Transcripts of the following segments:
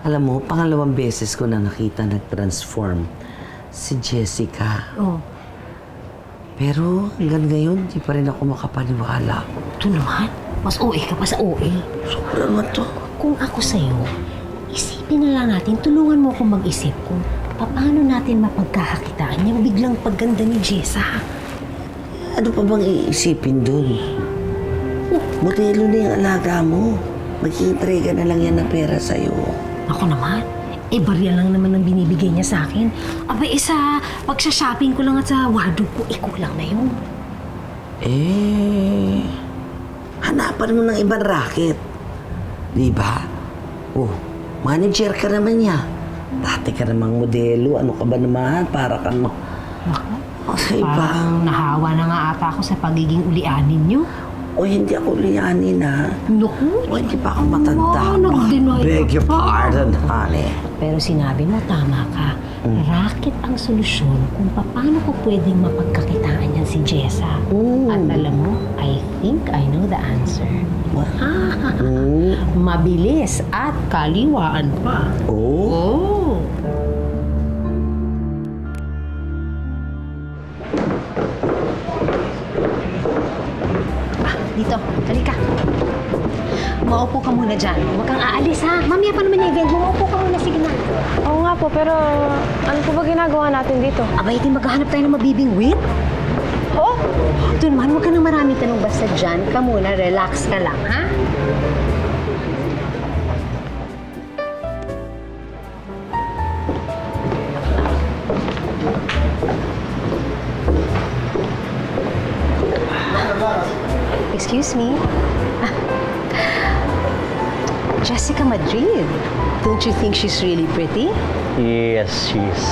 Alam mo, pangalawang beses ko na nakita nag-transform si Jessica. Oh. Pero hanggang ngayon, di pa rin ako makapaniwala. Ito naman, mas OA ka pa sa OA. Sobra naman to. Kung ako sa'yo, isipin na lang natin, tulungan mo akong mag-isip kung paano natin mapagkakakitaan yung biglang pagganda ni Jessa. Ano pa bang iisipin dun? Modelo na yung alaga mo. Mag-iintriga na lang yan na pera sa'yo. Ako naman, barya lang naman ang binibigay niya sa akin. Aba, pagsha-shopping ko lang at sa wardrobe ko, kulang na yun. Hanapan mo ng ibang racket. Di ba? Oh, manager ka naman niya. Dati ka namang modelo. Ano ka ba naman? Para kang sa iba. Parang nahawa na nga ata ako sa pagiging ulianin niyo. O hindi ako liyanin na. Naku. O hindi pa ako matanda. Nag-deny Beg your ka pa. pardon, honey. Pero sinabi mo, tama ka. Racket ang solusyon kung paano ko pwedeng mapagkakitaan yan si Jessa. At alam mo, I think I know the answer. Mabilis at kaliwaan pa. Oh? Dito, halika. Maupo ka muna dyan. Huwag kang aalis, ha? Mamaya pa naman yung event mo. Maupo ka muna. Sige na. Oo nga po, pero ano po ba ginagawa natin dito? Abay, di maghahanap tayo ng mabibingwit? Oh? Ito naman, huwag ka nang maraming tanong. Basta dyan ka muna. Relax ka lang, ha? Excuse me? Jessica Madrid. Don't you think she's really pretty? Yes, she's.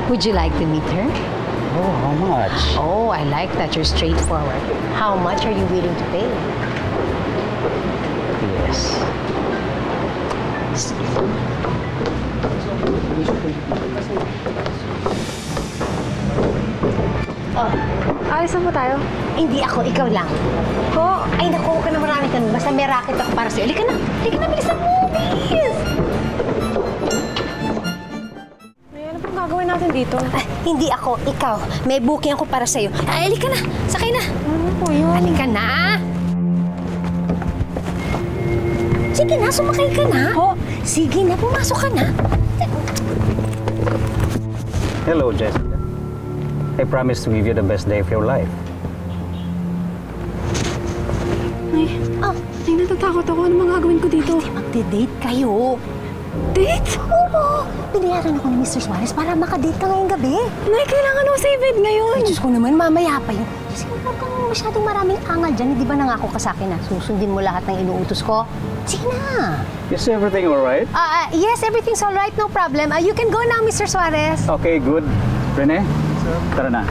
Would you like to meet her? Oh, how much? Oh, I like that you're straightforward. How much are you willing to pay? Yes. Alis na po tayo. Hindi ako, ikaw lang. Po? Ay, naku, huwag ka na marami tanong. Basta may racket ako para sa'yo. Halika na, bilisan mo, please! May ano pong gagawin natin dito? Ay, hindi ako, ikaw. May booking ako para sa'yo. Ay, halika na, sakay na. Ano po yun? Halika na. Sige na, sumakay ka na. Po? Sige na, pumasok ka na. Hello, Jessica. I promise to give you the best day of your life. Ay, natatakot ako. Ano mga gagawin ko dito? Magde-date kayo. Date? Oo, binayaran ako ni Mr. Suarez para makadate ka ngayong gabi. Nay, kailangan ako sa event ngayon. Ay, Diyos ko naman, mamaya pa yun. Kasi huwag kang masyadong maraming angal dyan. Di ba nangako ka sa akin na susundin mo lahat ng inuutos ko? Sige na. Is everything alright? Yes, everything's all right. No problem. You can go now, Mr. Suarez. Okay, good. Rene, tara na.